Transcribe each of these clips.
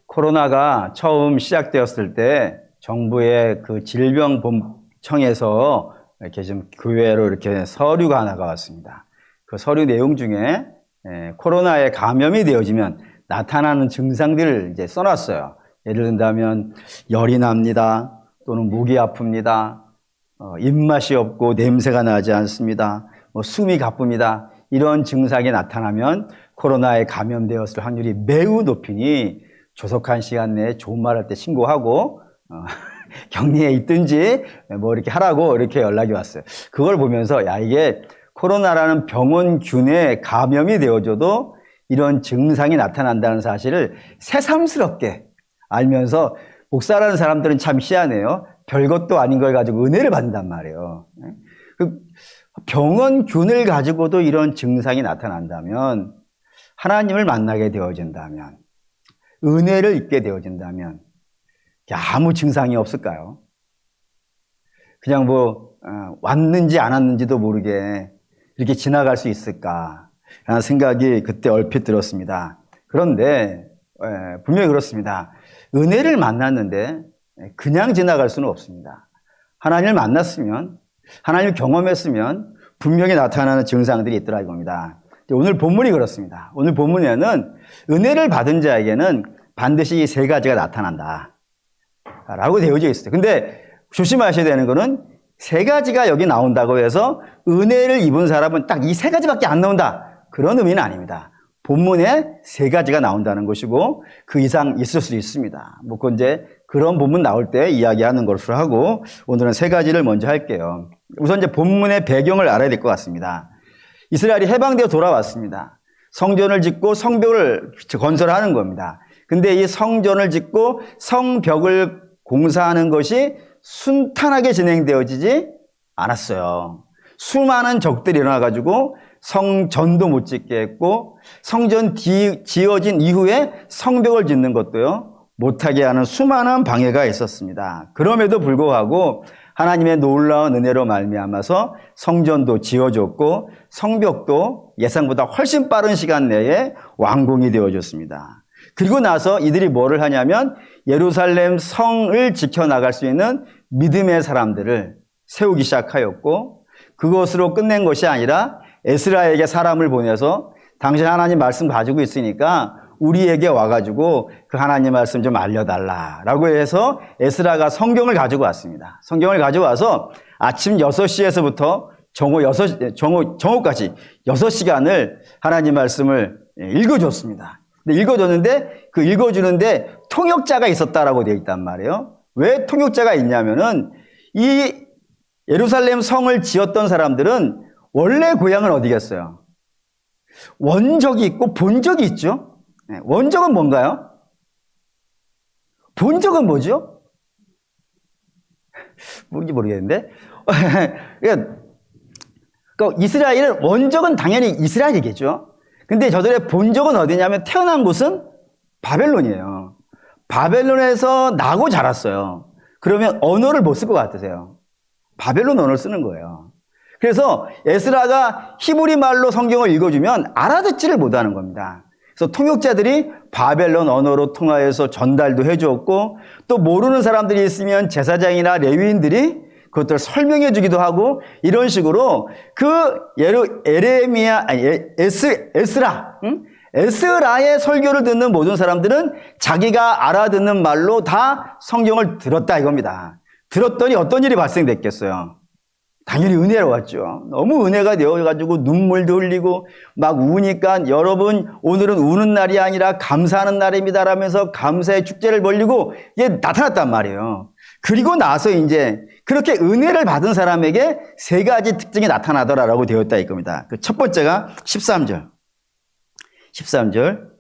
코로나가 처음 시작되었을 때 정부의 그 질병본청에서 이렇게 좀 교회로 이렇게 서류가 하나가 왔습니다. 그 서류 내용 중에 코로나에 감염이 되어지면 나타나는 증상들을 이제 써놨어요. 예를 든다면 열이 납니다. 또는 목이 아픕니다. 입맛이 없고 냄새가 나지 않습니다. 숨이 가쁩니다. 이런 증상이 나타나면 코로나에 감염되었을 확률이 매우 높으니 조속한 시간 내에 좋은 말 할 때 신고하고 격리에 있든지 뭐 이렇게 하라고 이렇게 연락이 왔어요. 그걸 보면서 야, 이게 코로나라는 병원균에 감염이 되어져도 이런 증상이 나타난다는 사실을 새삼스럽게 알면서 목사라는 사람들은 참 희한해요. 별것도 아닌 걸 가지고 은혜를 받는단 말이에요. 병원균을 가지고도 이런 증상이 나타난다면, 하나님을 만나게 되어진다면, 은혜를 입게 되어진다면 아무 증상이 없을까요? 그냥 왔는지 안 왔는지도 모르게 이렇게 지나갈 수 있을까 라는 생각이 그때 얼핏 들었습니다. 그런데 분명히 그렇습니다. 은혜를 만났는데 그냥 지나갈 수는 없습니다. 하나님을 만났으면, 하나님을 경험했으면 분명히 나타나는 증상들이 있더라 이겁니다. 오늘 본문이 그렇습니다. 오늘 본문에는 은혜를 받은 자에게는 반드시 이 세 가지가 나타난다 라고 되어져 있어요. 근데 조심하셔야 되는 거는 세 가지가 여기 나온다고 해서 은혜를 입은 사람은 딱 이 세 가지밖에 안 나온다, 그런 의미는 아닙니다. 본문에 세 가지가 나온다는 것이고 그 이상 있을 수 있습니다. 그건 이제 그런 본문 나올 때 이야기하는 것으로 하고, 오늘은 세 가지를 먼저 할게요. 우선 이제 본문의 배경을 알아야 될 것 같습니다. 이스라엘이 해방되어 돌아왔습니다. 성전을 짓고 성벽을 건설하는 겁니다. 근데 이 성전을 짓고 성벽을 공사하는 것이 순탄하게 진행되어지지 않았어요. 수많은 적들이 일어나가지고 성전도 못 짓게 했고, 성전 지어진 이후에 성벽을 짓는 것도요 못하게 하는 수많은 방해가 있었습니다. 그럼에도 불구하고 하나님의 놀라운 은혜로 말미암아서 성전도 지어졌고 성벽도 예상보다 훨씬 빠른 시간 내에 완공이 되어졌습니다. 그리고 나서 이들이 뭐를 하냐면 예루살렘 성을 지켜나갈 수 있는 믿음의 사람들을 세우기 시작하였고, 그것으로 끝낸 것이 아니라 에스라에게 사람을 보내서 당신 하나님 말씀 가지고 있으니까 우리에게 와가지고 그 하나님 말씀 좀 알려달라라고 해서 에스라가 성경을 가지고 왔습니다. 성경을 가져와서 아침 6시에서부터 정오까지 6시간을 하나님 말씀을 읽어줬습니다. 근데 읽어줬는데 그 읽어주는데 통역자가 있었다라고 되어 있단 말이에요. 왜 통역자가 있냐면은 이 예루살렘 성을 지었던 사람들은 원래 고향은 어디겠어요? 원적이 있고 본적이 있죠. 원적은 뭔가요? 본적은 뭐죠? 뭔지 모르겠는데. 그러니까 이스라엘은 원적은 당연히 이스라엘이겠죠. 근데 저들의 본적은 어디냐면 태어난 곳은 바벨론이에요. 바벨론에서 나고 자랐어요. 그러면 언어를 못 쓸 것 같으세요? 바벨론 언어를 쓰는 거예요. 그래서 에스라가 히브리 말로 성경을 읽어주면 알아듣지를 못하는 겁니다. 그래서 통역자들이 바벨론 언어로 통하여서 전달도 해주었고, 또 모르는 사람들이 있으면 제사장이나 레위인들이 그것들을 설명해 주기도 하고, 이런 식으로 그 에스라의 설교를 듣는 모든 사람들은 자기가 알아듣는 말로 다 성경을 들었다 이겁니다. 들었더니 어떤 일이 발생됐겠어요? 당연히 은혜로웠죠. 너무 은혜가 되어가지고 눈물도 흘리고 막 우니까, 여러분 오늘은 우는 날이 아니라 감사하는 날입니다 라면서 감사의 축제를 벌리고 이게 나타났단 말이에요. 그리고 나서 이제 그렇게 은혜를 받은 사람에게 세 가지 특징이 나타나더라라고 되어 있다 이겁니다. 그 첫 번째가 13절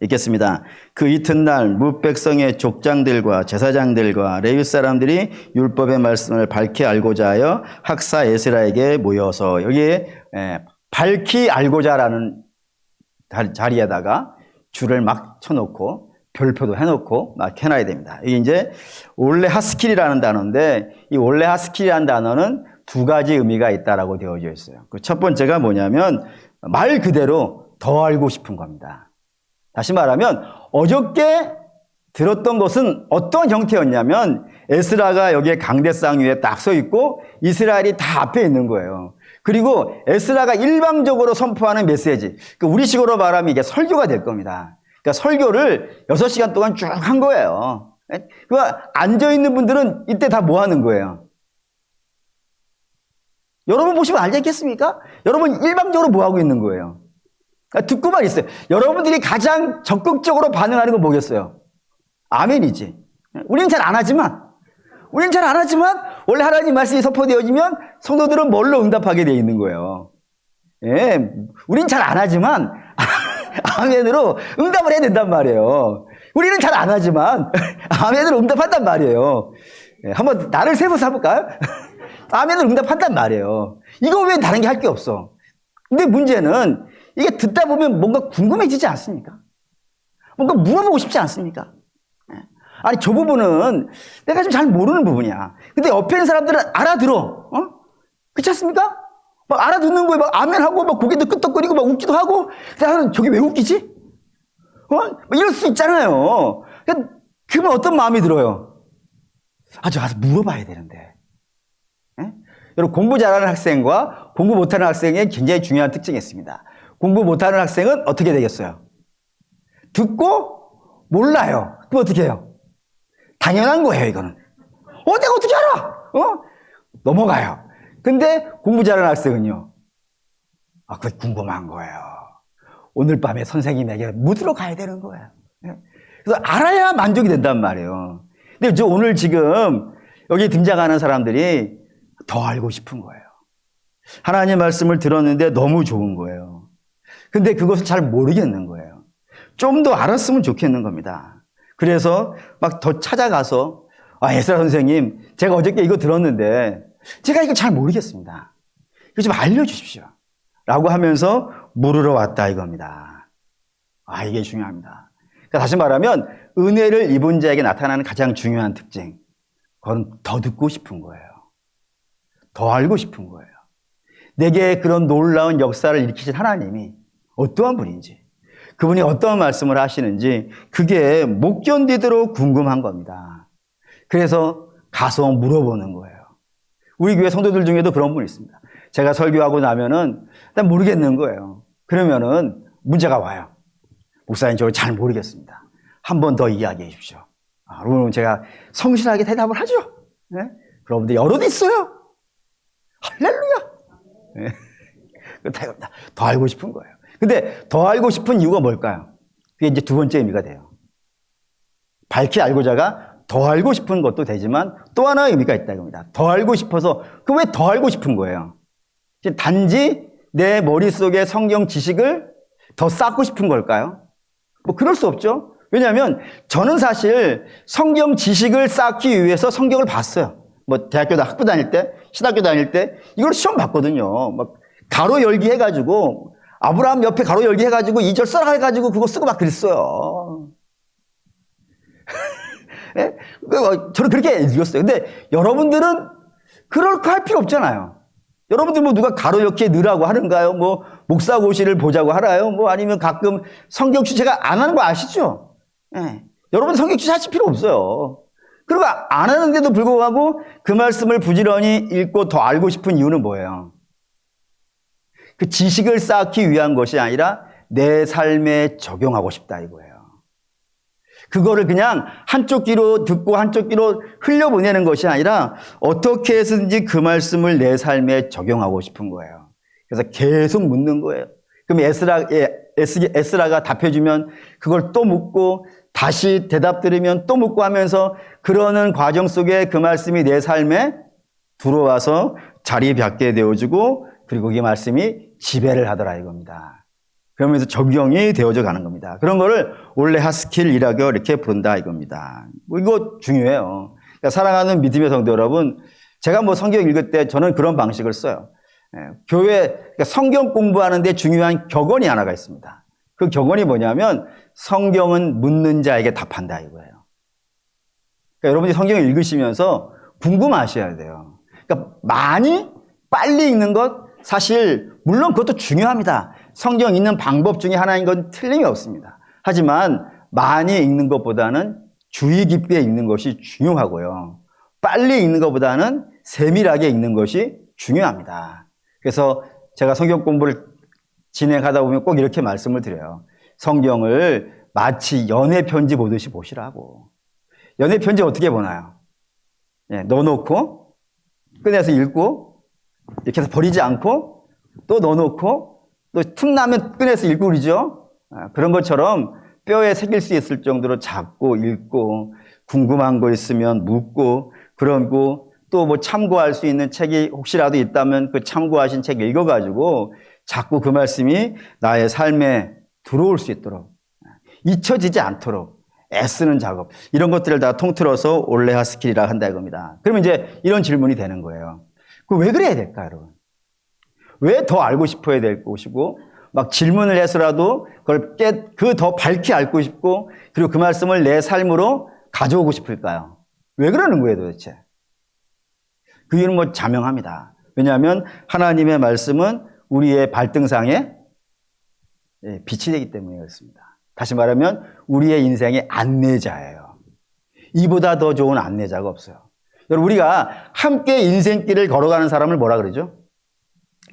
읽겠습니다. 그 이튿날 뭇 백성의 족장들과 제사장들과 레위 사람들이 율법의 말씀을 밝히 알고자 하여 학사 에스라에게 모여서, 여기에 밝히 알고자라는 자리에다가 줄을 막 쳐놓고 별표도 해놓고 막 해놔야 됩니다. 이게 이제 올레 하스킬이라는 단어인데, 이 올레 하스킬이라는 단어는 두 가지 의미가 있다라고 되어져 있어요. 그 첫 번째가 뭐냐면 말 그대로 더 알고 싶은 겁니다. 다시 말하면 어저께 들었던 것은 어떤 형태였냐면 에스라가 여기에 강대상 위에 딱 서 있고 이스라엘이 다 앞에 있는 거예요. 그리고 에스라가 일방적으로 선포하는 메시지, 우리식으로 말하면 이게 설교가 될 겁니다. 그러니까 설교를 6시간 동안 쭉 한 거예요. 그 앉아있는 분들은 이때 다 뭐 하는 거예요? 여러분 보시면 알겠습니까? 여러분 일방적으로 뭐 하고 있는 거예요? 듣고만 있어요. 여러분들이 가장 적극적으로 반응하는 건 뭐겠어요? 아멘이지. 우리는 잘 안 하지만 원래 하나님 말씀이 선포되어지면 성도들은 뭘로 응답하게 되어 있는 거예요. 예, 우리는 잘 안 하지만 아멘으로 응답을 해야 된단 말이에요. 우리는 잘 안 하지만 아멘으로 응답한단 말이에요. 예, 한번 나를 세워서 해볼까요? 아멘으로 응답한단 말이에요. 이거 외엔 다른 게 할 게 없어. 근데 문제는 이게 듣다 보면 뭔가 궁금해지지 않습니까? 뭔가 물어보고 싶지 않습니까? 아니, 저 부분은 내가 좀 잘 모르는 부분이야. 근데 옆에 있는 사람들은 알아들어. 그렇지 않습니까? 막 알아듣는 거에 막 아멘하고 막 고개도 끄덕거리고 막 웃기도 하고. 나는 저게 왜 웃기지? 이럴 수 있잖아요. 그러면 어떤 마음이 들어요? 아, 저 가서 물어봐야 되는데. 예? 여러분, 공부 잘하는 학생과 공부 못하는 학생의 굉장히 중요한 특징이 있습니다. 공부 못하는 학생은 어떻게 되겠어요? 듣고 몰라요. 그럼 어떻게 해요? 당연한 거예요, 이거는. 내가 어떻게 알아? 넘어가요. 근데 공부 잘하는 학생은요. 그게 궁금한 거예요. 오늘 밤에 선생님에게 묻으러 가야 되는 거예요. 그래서 알아야 만족이 된단 말이에요. 근데 저 오늘 지금 여기 등장하는 사람들이 더 알고 싶은 거예요. 하나님 말씀을 들었는데 너무 좋은 거예요. 근데 그것을 잘 모르겠는 거예요. 좀 더 알았으면 좋겠는 겁니다. 그래서 막 더 찾아가서 에스라 선생님, 제가 어저께 이거 들었는데 제가 이거 잘 모르겠습니다. 이거 좀 알려주십시오. 라고 하면서 물으러 왔다 이겁니다. 이게 중요합니다. 그러니까 다시 말하면 은혜를 입은 자에게 나타나는 가장 중요한 특징, 그건 더 듣고 싶은 거예요. 더 알고 싶은 거예요. 내게 그런 놀라운 역사를 일으키신 하나님이 어떠한 분인지, 그분이 어떤 말씀을 하시는지 그게 못 견디도록 궁금한 겁니다. 그래서 가서 물어보는 거예요. 우리 교회 성도들 중에도 그런 분이 있습니다. 제가 설교하고 나면은 일단 모르겠는 거예요. 그러면은 문제가 와요. 목사님, 저 잘 모르겠습니다. 한 번 더 이야기해 주십시오. 그러면 제가 성실하게 대답을 하죠. 네? 여러분들 여럿 있어요. 할렐루야. 네. 더 알고 싶은 거예요. 근데 더 알고 싶은 이유가 뭘까요? 그게 이제 두 번째 의미가 돼요. 밝히 알고자가 더 알고 싶은 것도 되지만 또 하나의 의미가 있다 이겁니다. 더 알고 싶어서, 그 왜 더 알고 싶은 거예요? 단지 내 머릿속에 성경 지식을 더 쌓고 싶은 걸까요? 그럴 수 없죠. 왜냐하면 저는 사실 성경 지식을 쌓기 위해서 성경을 봤어요. 대학교 학부 다닐 때, 신학교 다닐 때 이걸 시험 봤거든요. 막 가로 열기 해가지고 아브라함 옆에 가로 열기 해가지고 2절 써라 해가지고 그거 쓰고 막 그랬어요. 네? 저는 그렇게 읽었어요. 근데 여러분들은 그렇게 할 필요 없잖아요. 여러분들 누가 가로 이렇게 넣으라고 하는가요? 목사고시를 보자고 하나요? 아니면 가끔 성경 취재가 안 하는 거 아시죠? 네. 여러분 성경 취재 하실 필요 없어요. 그리고 안 하는데도 불구하고 그 말씀을 부지런히 읽고 더 알고 싶은 이유는 뭐예요? 그 지식을 쌓기 위한 것이 아니라 내 삶에 적용하고 싶다 이거예요. 그거를 그냥 한쪽 귀로 듣고 한쪽 귀로 흘려보내는 것이 아니라 어떻게 해서든지 그 말씀을 내 삶에 적용하고 싶은 거예요. 그래서 계속 묻는 거예요. 그럼 에스라가 답해주면 그걸 또 묻고 다시 대답 들으면 또 묻고 하면서 그러는 과정 속에 그 말씀이 내 삶에 들어와서 자리 잡게 되어주고, 그리고 그 말씀이 지배를 하더라 이겁니다. 그러면서 적용이 되어져 가는 겁니다. 그런 거를 원래 하스킬 일학교 이렇게 부른다 이겁니다. 이거 중요해요. 그러니까 사랑하는 믿음의 성도 여러분, 제가 성경 읽을 때 저는 그런 방식을 써요. 교회, 그러니까 성경 공부하는데 중요한 격언이 하나가 있습니다. 그 격언이 뭐냐면 성경은 묻는 자에게 답한다 이거예요. 그러니까 여러분이 성경을 읽으시면서 궁금하셔야 돼요. 그러니까 많이 빨리 읽는 것, 사실 물론 그것도 중요합니다. 성경 읽는 방법 중에 하나인 건 틀림이 없습니다. 하지만 많이 읽는 것보다는 주의 깊게 읽는 것이 중요하고요. 빨리 읽는 것보다는 세밀하게 읽는 것이 중요합니다. 그래서 제가 성경 공부를 진행하다 보면 꼭 이렇게 말씀을 드려요. 성경을 마치 연애 편지 보듯이 보시라고. 연애 편지 어떻게 보나요? 넣어놓고 꺼내서 읽고 이렇게 해서 버리지 않고 또 넣어놓고 또 틈나면 꺼내서 읽고 그러죠. 그런 것처럼 뼈에 새길 수 있을 정도로 작고 읽고 궁금한 거 있으면 묻고 그러고 또 뭐 참고할 수 있는 책이 혹시라도 있다면 그 참고하신 책 읽어가지고 자꾸 그 말씀이 나의 삶에 들어올 수 있도록 잊혀지지 않도록 애쓰는 작업 이런 것들을 다 통틀어서 올레하 스킬이라 한다 이겁니다. 그러면 이제 이런 질문이 되는 거예요. 왜 그래야 될까요, 여러분? 왜 더 알고 싶어야 될 것이고 막 질문을 해서라도 그걸 그 더 밝히 알고 싶고 그리고 그 말씀을 내 삶으로 가져오고 싶을까요? 왜 그러는 거예요, 도대체? 그 이유는 뭐 자명합니다. 왜냐하면 하나님의 말씀은 우리의 발등상에 빛이 되기 때문에 그렇습니다. 다시 말하면 우리의 인생의 안내자예요. 이보다 더 좋은 안내자가 없어요. 여러분, 우리가 함께 인생길을 걸어가는 사람을 뭐라 그러죠?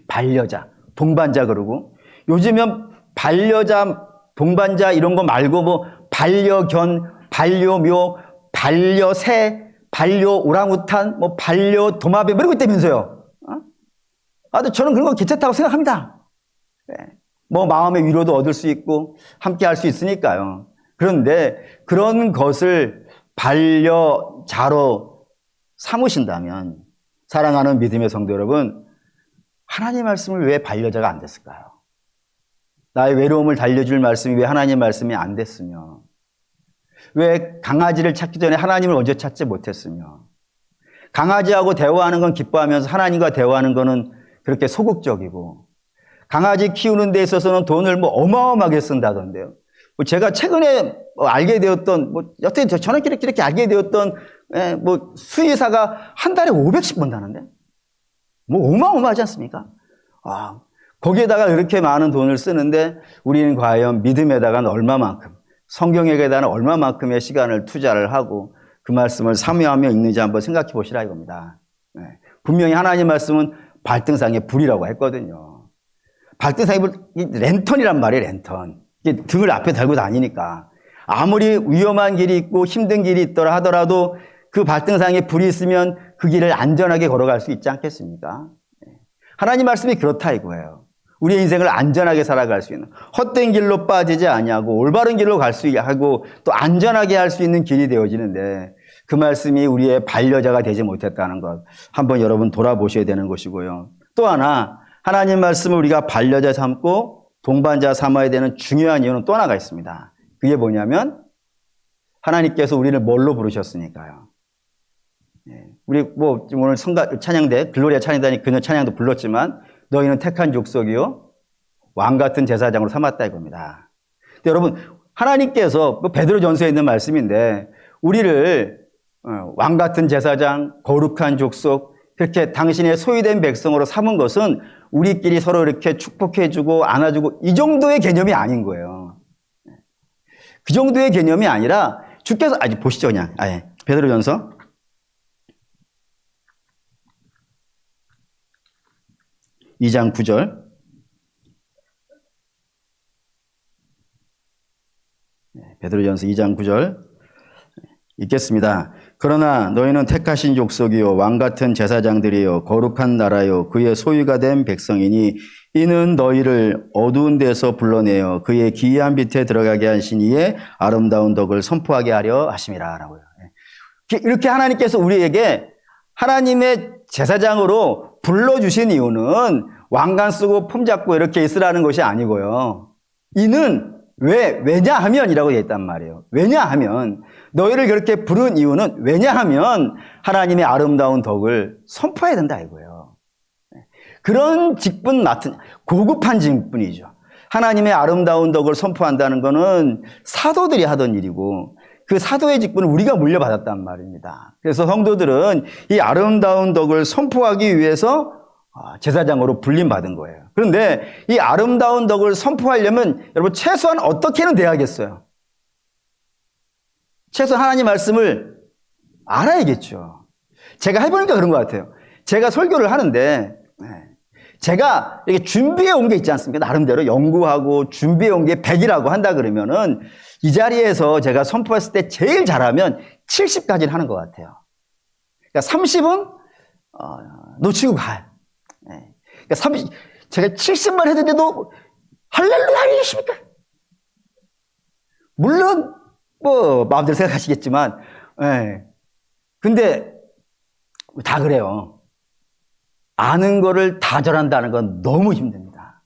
반려자, 동반자 그러고 요즘은 반려자, 동반자 이런 거 말고 뭐 반려견, 반려묘, 반려새, 반려오랑우탄, 뭐 반려도마뱀 이런 거 있다면서요. 저는 그런 거 괜찮다고 생각합니다. 뭐 마음의 위로도 얻을 수 있고 함께 할 수 있으니까요. 그런데 그런 것을 반려자로 삼으신다면 사랑하는 믿음의 성도 여러분, 하나님 말씀을 왜 반려자가 안 됐을까요? 나의 외로움을 달래줄 말씀이 왜 하나님 말씀이 안 됐으며 왜 강아지를 찾기 전에 하나님을 먼저 찾지 못했으며 강아지하고 대화하는 건 기뻐하면서 하나님과 대화하는 거는 그렇게 소극적이고 강아지 키우는 데 있어서는 돈을 뭐 어마어마하게 쓴다던데요. 제가 최근에 알게 되었던 여태 저는 이렇게 알게 되었던 뭐 수의사가 한 달에 500씩 번다는데 뭐 어마어마하지 않습니까? 거기에다가 이렇게 많은 돈을 쓰는데 우리는 과연 믿음에다가는 얼마만큼 성경에다가는 얼마만큼의 시간을 투자를 하고 그 말씀을 사모하며 읽는지 한번 생각해 보시라 이겁니다. 분명히 하나님 말씀은 발등상의 불이라고 했거든요. 발등상의 불, 랜턴이란 말이에요, 랜턴. 등을 앞에 달고 다니니까 아무리 위험한 길이 있고 힘든 길이 있더라 하더라도 그 발등상에 불이 있으면 그 길을 안전하게 걸어갈 수 있지 않겠습니까? 하나님 말씀이 그렇다 이거예요. 우리의 인생을 안전하게 살아갈 수 있는 헛된 길로 빠지지 아니하고 올바른 길로 갈 수 하고 또 안전하게 할 수 있는 길이 되어지는데 그 말씀이 우리의 반려자가 되지 못했다는 것 한번 여러분 돌아보셔야 되는 것이고요. 또 하나 하나님 말씀을 우리가 반려자 삼고 동반자 삼아야 되는 중요한 이유는 또 하나가 있습니다. 그게 뭐냐면 하나님께서 우리를 뭘로 부르셨으니까요. 우리 뭐 오늘 찬양대 글로리아 찬양단이 그녀 찬양도 불렀지만 너희는 택한 족속이요 왕 같은 제사장으로 삼았다 이겁니다. 근데 여러분 하나님께서 베드로전서에 있는 말씀인데 우리를 왕 같은 제사장, 거룩한 족속 그렇게 당신의 소유된 백성으로 삼은 것은 우리끼리 서로 이렇게 축복해주고 안아주고 이 정도의 개념이 아닌 거예요. 그 정도의 개념이 아니라 주께서 보시죠 그냥 베드로전서 2장 9절 베드로전서 2장 9절 읽겠습니다. 그러나 너희는 택하신 족속이요 왕같은 제사장들이요 거룩한 나라요 그의 소유가 된 백성이니 이는 너희를 어두운 데서 불러내어 그의 기이한 빛에 들어가게 하신 이의 아름다운 덕을 선포하게 하려 하심이라 라고요. 이렇게 하나님께서 우리에게 하나님의 제사장으로 불러주신 이유는 왕관 쓰고 품 잡고 이렇게 있으라는 것이 아니고요. 이는 왜냐하면이라고 되어 있단 말이에요. 왜냐하면 너희를 그렇게 부른 이유는 왜냐하면 하나님의 아름다운 덕을 선포해야 된다 이거예요. 그런 직분 맡은 고급한 직분이죠. 하나님의 아름다운 덕을 선포한다는 것은 사도들이 하던 일이고 그 사도의 직분을 우리가 물려받았단 말입니다. 그래서 성도들은 이 아름다운 덕을 선포하기 위해서 제사장으로 불림받은 거예요. 그런데 이 아름다운 덕을 선포하려면 여러분 최소한 어떻게는 돼야겠어요? 최소한 하나님 말씀을 알아야겠죠. 제가 해보니까 그런 것 같아요. 제가 설교를 하는데 제가 이렇게 준비해 온 게 있지 않습니까? 나름대로 연구하고 준비해 온 게 100이라고 한다 그러면은 이 자리에서 제가 선포했을 때 제일 잘하면 70까지는 하는 것 같아요. 그러니까 30은 놓치고 가요. 그러니까 제가 70만 했는데도 할렐루야 아니십니까? 물론 뭐 마음대로 생각하시겠지만 근데 다 그래요. 아는 거를 다 잘한다는 건 너무 힘듭니다.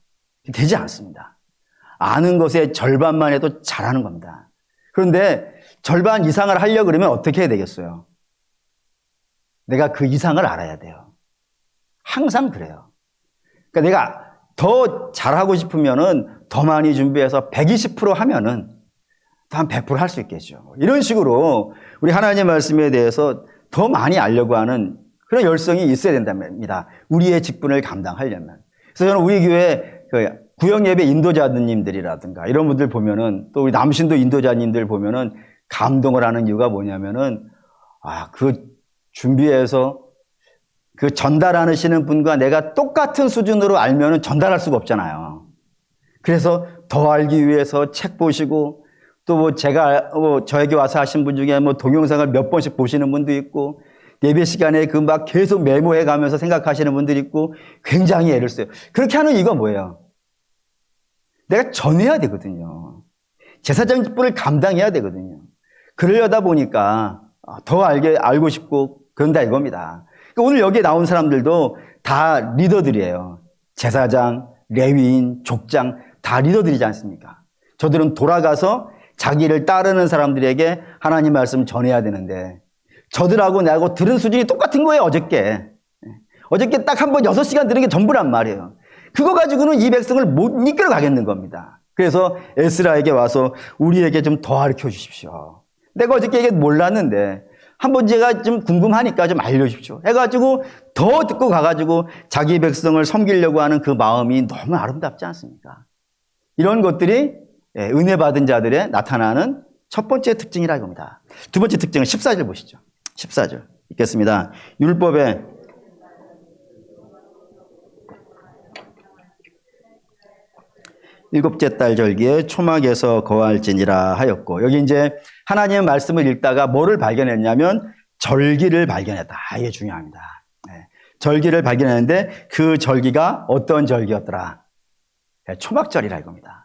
되지 않습니다. 아는 것의 절반만 해도 잘하는 겁니다. 그런데 절반 이상을 하려고 그러면 어떻게 해야 되겠어요? 내가 그 이상을 알아야 돼요. 항상 그래요. 그러니까 내가 더 잘하고 싶으면은 더 많이 준비해서 120% 하면은 한 100% 할 수 있겠죠. 이런 식으로 우리 하나님의 말씀에 대해서 더 많이 알려고 하는 그런 열성이 있어야 된답니다. 우리의 직분을 감당하려면. 그래서 저는 우리 교회 구역 예배 인도자님들이라든가 이런 분들 보면은 또 우리 남신도 인도자님들 보면은 감동을 하는 이유가 뭐냐면은 그 준비해서 그 전달하시는 분과 내가 똑같은 수준으로 알면은 전달할 수가 없잖아요. 그래서 더 알기 위해서 책 보시고 또 뭐 저에게 와서 하신 분 중에 뭐 동영상을 몇 번씩 보시는 분도 있고 예배 시간에 그 막 계속 메모해 가면서 생각하시는 분들이 있고 굉장히 애를 써요. 그렇게 하는 이유가 뭐예요? 내가 전해야 되거든요. 제사장 직분을 감당해야 되거든요. 그러려다 보니까 더 알고 싶고 그런다 이겁니다. 그러니까 오늘 여기에 나온 사람들도 다 리더들이에요. 제사장, 레위인, 족장 다 리더들이지 않습니까? 저들은 돌아가서 자기를 따르는 사람들에게 하나님 말씀 전해야 되는데 저들하고 나하고 들은 수준이 똑같은 거예요. 어저께 딱 한 번 6시간 들은 게 전부란 말이에요. 그거 가지고는 이 백성을 못 이끌어 가겠는 겁니다. 그래서 에스라에게 와서 우리에게 좀 더 가르쳐 주십시오. 내가 어저께 이게 몰랐는데 한번 제가 좀 궁금하니까 좀 알려주십시오 해가지고 더 듣고 가가지고 자기 백성을 섬기려고 하는 그 마음이 너무 아름답지 않습니까? 이런 것들이 은혜 받은 자들의 나타나는 첫 번째 특징이라 이겁니다. 두 번째 특징은 14절 보시죠. 14절 읽겠습니다. 율법에 일곱째 달 절기에 초막에서 거할지니라 하였고, 여기 이제 하나님의 말씀을 읽다가 뭐를 발견했냐면 절기를 발견했다. 이게 중요합니다. 절기를 발견했는데 그 절기가 어떤 절기였더라? 초막절이라 이겁니다.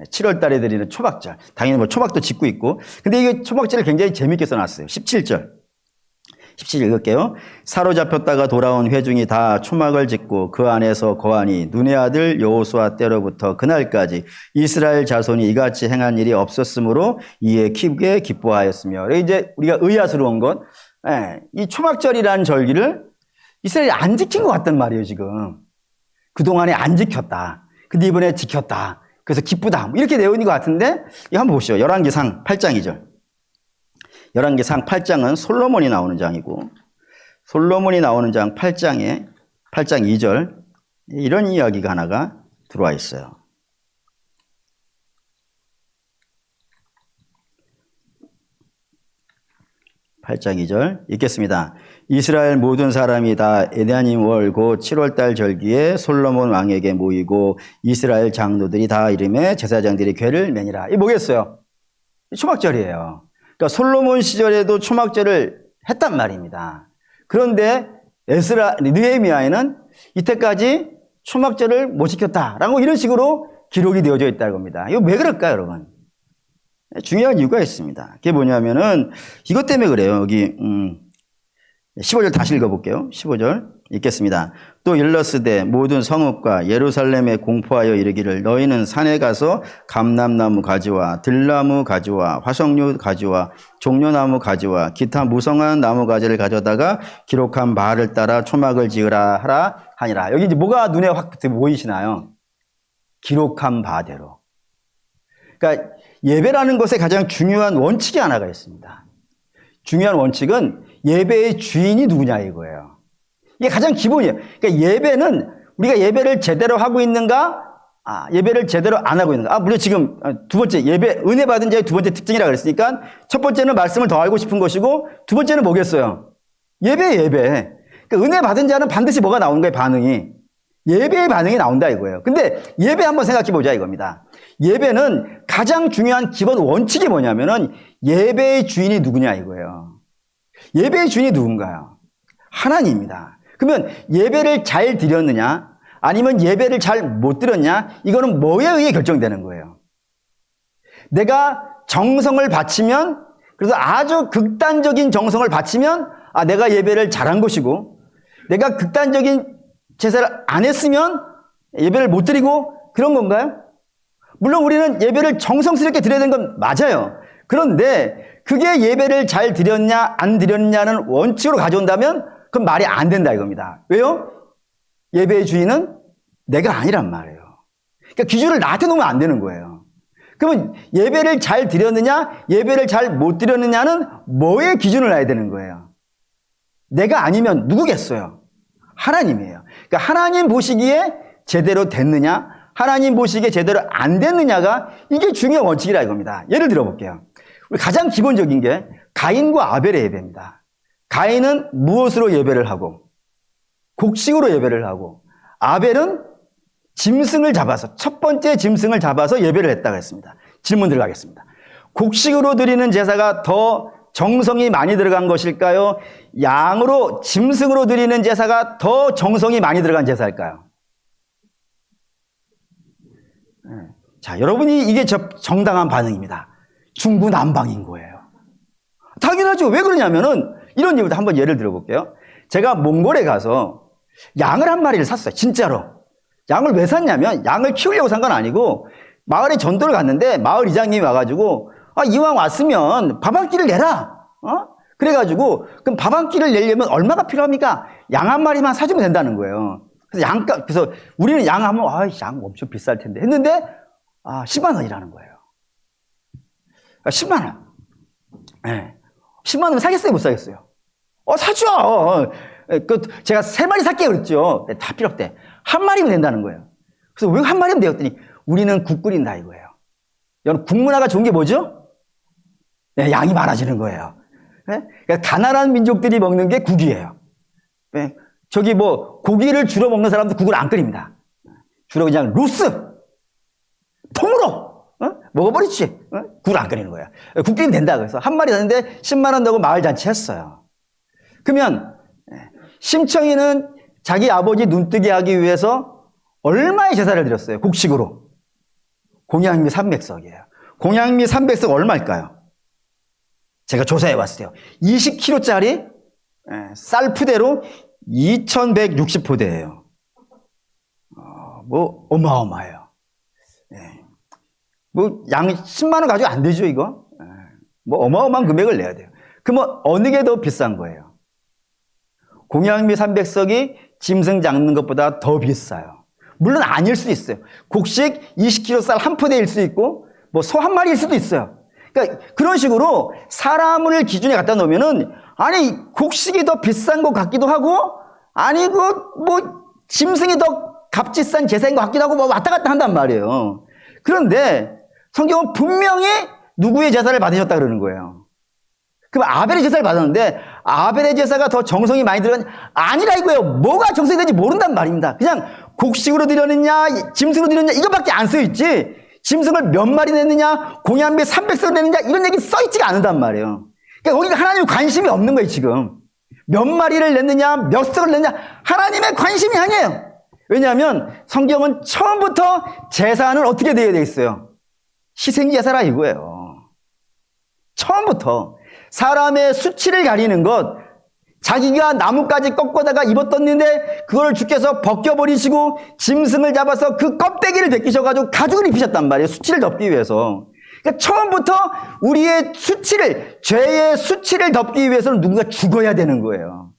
7월 달에 드리는 초막절. 당연히 뭐 초막도 짓고 있고. 근데 이게 초막절을 굉장히 재밌게 써놨어요. 17절 읽을게요. 사로잡혔다가 돌아온 회중이 다 초막을 짓고 그 안에서 거하니 눈의 아들 여호수아 때로부터 그날까지 이스라엘 자손이 이같이 행한 일이 없었으므로 이에 크게 기뻐하였으며. 이제 우리가 의아스러운 건 이 초막절이라는 절기를 이스라엘이 안 지킨 것 같단 말이에요. 지금 그동안에 안 지켰다. 근데 이번에 지켰다. 그래서 기쁘다. 이렇게 내용인 것 같은데 이거 한번 보시죠. 열왕기상 8장 2절. 열왕기상 8장은 솔로몬이 나오는 장이고, 솔로몬이 나오는 장 8장 2절 이런 이야기가 하나가 들어와 있어요. 8장 2절 읽겠습니다. 이스라엘 모든 사람이 다 에다님 월 곧 7월달 절기에 솔로몬 왕에게 모이고 이스라엘 장로들이 다 이름에 제사장들이 궤를 매니라. 이게 뭐겠어요? 초막절이에요. 그러니까 솔로몬 시절에도 초막절을 했단 말입니다. 그런데 느헤미야에는 이때까지 초막절을 못 지켰다라고 이런 식으로 기록이 되어져 있다는 겁니다. 이거 왜 그럴까요, 여러분? 중요한 이유가 있습니다. 그게 뭐냐면은 이것 때문에 그래요. 여기 15절 다시 읽어볼게요. 15절 읽겠습니다. 또 일러스되 모든 성읍과 예루살렘에 공포하여 이르기를 너희는 산에 가서 감람나무 가지와 들나무 가지와 화석류 가지와 종려나무 가지와 기타 무성한 나무 가지를 가져다가 기록한 바를 따라 초막을 지으라 하라 하니라. 여기 이제 뭐가 눈에 확 보이시나요? 기록한 바대로. 그러니까 예배라는 것에 가장 중요한 원칙이 하나가 있습니다. 중요한 원칙은 예배의 주인이 누구냐 이거예요. 이게 가장 기본이에요. 그러니까 예배는 우리가 예배를 제대로 하고 있는가 예배를 제대로 안 하고 있는 거. 물론 지금 두 번째, 은혜 받은 자의 두 번째 특징이라고 그랬으니까 첫 번째는 말씀을 더 알고 싶은 것이고 두 번째는 뭐겠어요? 예배. 그러니까 은혜 받은 자는 반드시 뭐가 나오는 거예요, 반응이. 예배의 반응이 나온다 이거예요. 근데 예배 한번 생각해 보자 이겁니다. 예배는 가장 중요한 기본 원칙이 뭐냐면은 예배의 주인이 누구냐 이거예요. 예배의 주인이 누군가요? 하나님입니다. 그러면 예배를 잘 드렸느냐 아니면 예배를 잘 못 드렸냐 이거는 뭐에 의해 결정되는 거예요. 내가 정성을 바치면 그래서 아주 극단적인 정성을 바치면 내가 예배를 잘한 것이고 내가 극단적인 제사를 안 했으면 예배를 못 드리고 그런 건가요? 물론 우리는 예배를 정성스럽게 드려야 되는 건 맞아요. 그런데 그게 예배를 잘 드렸냐 안 드렸냐는 원칙으로 가져온다면 그건 말이 안 된다 이겁니다. 왜요? 예배의 주인은 내가 아니란 말이에요. 그러니까 기준을 나한테 놓으면 안 되는 거예요. 그러면 예배를 잘 드렸느냐 예배를 잘 못 드렸느냐는 뭐의 기준을 놔야 되는 거예요? 내가 아니면 누구겠어요? 하나님이에요. 그러니까 하나님 보시기에 제대로 됐느냐 하나님 보시기에 제대로 안 됐느냐가 이게 중요한 원칙이라 이겁니다. 예를 들어볼게요. 우리 가장 기본적인 게 가인과 아벨의 예배입니다. 가인은 무엇으로 예배를 하고 곡식으로 예배를 하고 아벨은 짐승을 잡아서 첫 번째 짐승을 잡아서 예배를 했다고 했습니다. 질문 들어가겠습니다. 곡식으로 드리는 제사가 더 정성이 많이 들어간 것일까요? 양으로 짐승으로 드리는 제사가 더 정성이 많이 들어간 제사일까요? 자, 여러분이 이게 정당한 반응입니다. 중구난방인 거예요. 당연하죠. 왜 그러냐면은 이런 얘기도 한번 예를 들어볼게요. 제가 몽골에 가서 양을 한 마리를 샀어요. 진짜로. 양을 왜 샀냐면 양을 키우려고 산 건 아니고 마을에 전도를 갔는데 마을 이장님이 와가지고 이왕 왔으면 밥 한 끼를 내라. 그래가지고 그럼 밥 한 끼를 내려면 얼마가 필요합니까? 양 한 마리만 사주면 된다는 거예요. 그래서 우리는 양 하면 양 엄청 비쌀 텐데 했는데 10만 원이라는 거예요. 10만 원. 네. 10만 원면 사겠어요, 못 사겠어요? 사죠. 제가 3마리 살게요 그랬죠. 다 필요 없대. 한 마리면 된다는 거예요. 그래서 왜 한 마리면 되었더니 우리는 국 끓인다 이거예요. 여러분 국 문화가 좋은 게 뭐죠? 네, 양이 많아지는 거예요. 네? 그러니까 가난한 민족들이 먹는 게 국이에요. 네? 저기 고기를 주로 먹는 사람도 국을 안 끓입니다. 주로 그냥 로스 통으로 먹어버리지. 국을 안 끓이는 거야. 국 끓이면 된다. 그래서 한 마리 샀는데 10만 원 내고 마을 잔치 했어요. 그러면 심청이는 자기 아버지 눈뜨게 하기 위해서 얼마의 제사를 드렸어요? 곡식으로. 공양미 300석이에요. 공양미 300석 얼마일까요? 제가 조사해 봤어요. 20kg짜리 쌀 푸대로 2160포대예요. 어마어마해요. 양 10만 원 가지고 안 되죠, 이거? 어마어마한 금액을 내야 돼요. 그러면 어느 게 더 비싼 거예요? 공양미 300석이 짐승 잡는 것보다 더 비싸요. 물론 아닐 수도 있어요. 곡식 20kg 쌀 한 포대일 수 있고, 소 한 마리일 수도 있어요. 그러니까 그런 식으로 사람을 기준에 갖다 놓으면은, 곡식이 더 비싼 것 같기도 하고, 짐승이 더 값비싼 제사인 것 같기도 하고, 왔다 갔다 한단 말이에요. 그런데 성경은 분명히 누구의 제사를 받으셨다 그러는 거예요. 그럼 아벨의 제사를 받았는데 아벨의 제사가 더 정성이 많이 들어간 아니라 이거예요. 뭐가 정성이 되는지 모른단 말입니다. 그냥 곡식으로 드렸느냐 짐승으로 드렸느냐 이것밖에 안 써있지 짐승을 몇 마리 냈느냐 공양미 300석 냈느냐 이런 얘기 써있지가 않는단 말이에요. 그러니까 거기가 하나님 관심이 없는 거예요. 지금 몇 마리를 냈느냐 몇 석을 냈느냐 하나님의 관심이 아니에요. 왜냐하면 성경은 처음부터 제사는 어떻게 되어야 되겠어요? 희생제사라 이거예요. 처음부터 사람의 수치를 가리는 것, 자기가 나뭇가지 꺾어다가 입었었는데 그걸 주께서 벗겨버리시고 짐승을 잡아서 그 껍데기를 벗기셔가지고 가죽을 입히셨단 말이에요. 수치를 덮기 위해서. 그러니까 처음부터 우리의 수치를, 죄의 수치를 덮기 위해서는 누군가 죽어야 되는 거예요.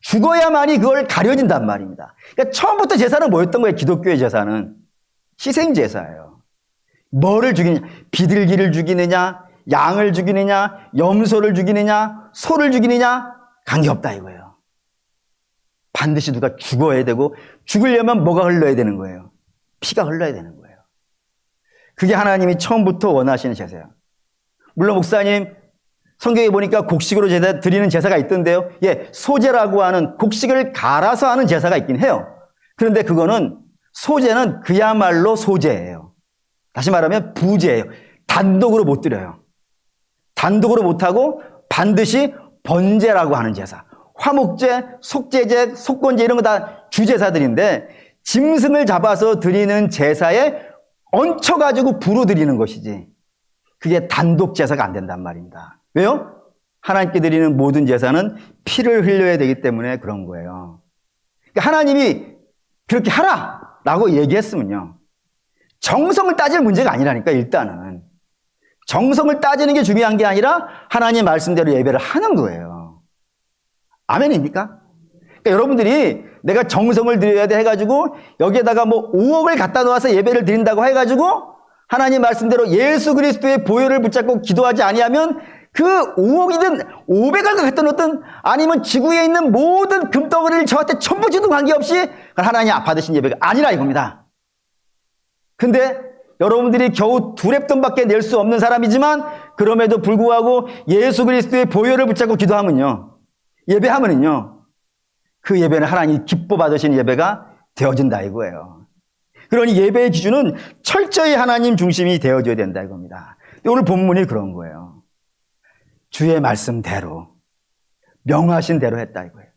죽어야만이 그걸 가려진단 말입니다. 그러니까 처음부터 제사는 뭐였던 거예요? 기독교의 제사는 희생제사예요. 뭐를 죽이느냐? 비둘기를 죽이느냐? 양을 죽이느냐? 염소를 죽이느냐? 소를 죽이느냐? 관계없다 이거예요. 반드시 누가 죽어야 되고 죽으려면 뭐가 흘러야 되는 거예요? 피가 흘러야 되는 거예요. 그게 하나님이 처음부터 원하시는 제사예요. 물론 목사님, 성경에 보니까 곡식으로 제사 드리는 제사가 있던데요. 예, 소제라고 하는 곡식을 갈아서 하는 제사가 있긴 해요. 그런데 그거는 소제는 그야말로 소제예요. 다시 말하면 부제예요. 단독으로 못 드려요. 단독으로 못하고 반드시 번제라고 하는 제사. 화목제, 속제제, 속건제 이런 거 다 주제사들인데 짐승을 잡아서 드리는 제사에 얹혀가지고 부로 드리는 것이지 그게 단독 제사가 안 된단 말입니다. 왜요? 하나님께 드리는 모든 제사는 피를 흘려야 되기 때문에 그런 거예요. 그러니까 하나님이 그렇게 하라라고 얘기했으면요. 정성을 따질 문제가 아니라니까 일단은. 정성을 따지는 게 중요한 게 아니라 하나님 말씀대로 예배를 하는 거예요. 아멘입니까? 그러니까 여러분들이 내가 정성을 들여야 돼 해가지고 여기에다가 뭐 5억을 갖다 놓아서 예배를 드린다고 해가지고 하나님 말씀대로 예수 그리스도의 보혈을 붙잡고 기도하지 아니하면 그 5억이든 500을 갖다 놓든 아니면 지구에 있는 모든 금덩어리를 저한테 전부 주도 관계없이 하나님 받으신 예배가 아니라 이겁니다. 근데 여러분들이 겨우 2랩돈밖에 낼 수 없는 사람이지만 그럼에도 불구하고 예수 그리스도의 보혈을 붙잡고 기도하면요. 예배하면은요. 그 예배는 하나님이 기뻐 받으신 예배가 되어진다 이거예요. 그러니 예배의 기준은 철저히 하나님 중심이 되어져야 된다 이겁니다. 오늘 본문이 그런 거예요. 주의 말씀대로 명하신 대로 했다 이거예요.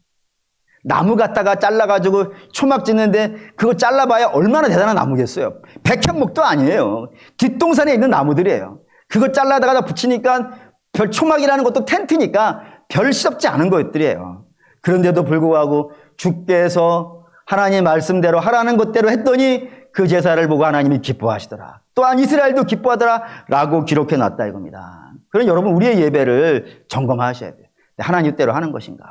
나무 갖다가 잘라가지고 초막 짓는데 그거 잘라봐야 얼마나 대단한 나무겠어요. 백향목도 아니에요. 뒷동산에 있는 나무들이에요. 그거 잘라다가 붙이니까 별 초막이라는 것도 텐트니까 별 시덥지 않은 것들이에요. 그런데도 불구하고 주께서 하나님 말씀대로 하라는 것대로 했더니 그 제사를 보고 하나님이 기뻐하시더라. 또한 이스라엘도 기뻐하더라 라고 기록해 놨다 이겁니다. 그럼 여러분 우리의 예배를 점검하셔야 돼요. 하나님 뜻대로 하는 것인가.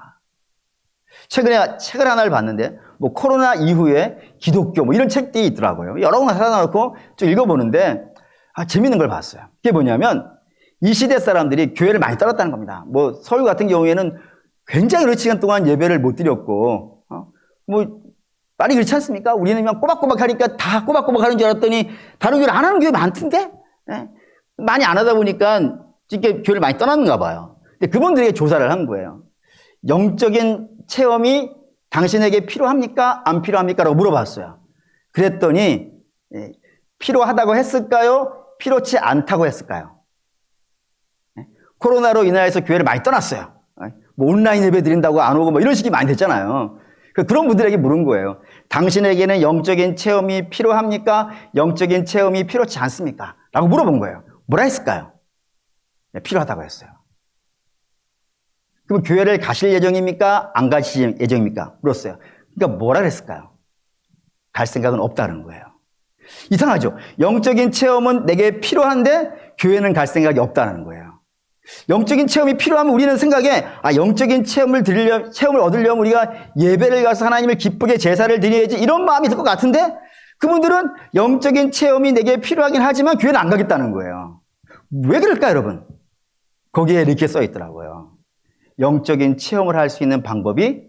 최근에 책을 하나를 봤는데 뭐 코로나 이후에 기독교 뭐 이런 책들이 있더라고요. 여러 권 사다 놓고 좀 읽어보는데 재밌는 걸 봤어요. 그게 뭐냐면 이 시대 사람들이 교회를 많이 떠났다는 겁니다. 뭐 서울 같은 경우에는 굉장히 오랜 시간 동안 예배를 못 드렸고 뭐 많이 그렇지 않습니까? 우리는 그냥 꼬박꼬박 하니까 다 꼬박꼬박 하는 줄 알았더니 다른 교회를 안 하는 교회 많던데? 네? 많이 안 하다 보니까 이렇게 교회를 많이 떠났는가 봐요. 근데 그분들에게 조사를 한 거예요. 영적인 체험이 당신에게 필요합니까? 안 필요합니까? 라고 물어봤어요. 그랬더니 필요하다고 했을까요? 필요치 않다고 했을까요? 코로나로 인하여서 교회를 많이 떠났어요. 뭐 온라인 예배 드린다고 안 오고 뭐 이런 식이 많이 됐잖아요. 그런 분들에게 물은 거예요. 당신에게는 영적인 체험이 필요합니까? 영적인 체험이 필요치 않습니까? 라고 물어본 거예요. 뭐라 했을까요? 필요하다고 했어요. 그럼 교회를 가실 예정입니까? 안 가실 예정입니까? 물었어요. 그러니까 뭐라 그랬을까요? 갈 생각은 없다는 거예요. 이상하죠? 영적인 체험은 내게 필요한데 교회는 갈 생각이 없다는 거예요. 영적인 체험이 필요하면 우리는 생각에 영적인 체험을 얻으려면 우리가 예배를 가서 하나님을 기쁘게 제사를 드려야지 이런 마음이 들 것 같은데 그분들은 영적인 체험이 내게 필요하긴 하지만 교회는 안 가겠다는 거예요. 왜 그럴까요, 여러분? 거기에 이렇게 써 있더라고요. 영적인 체험을 할 수 있는 방법이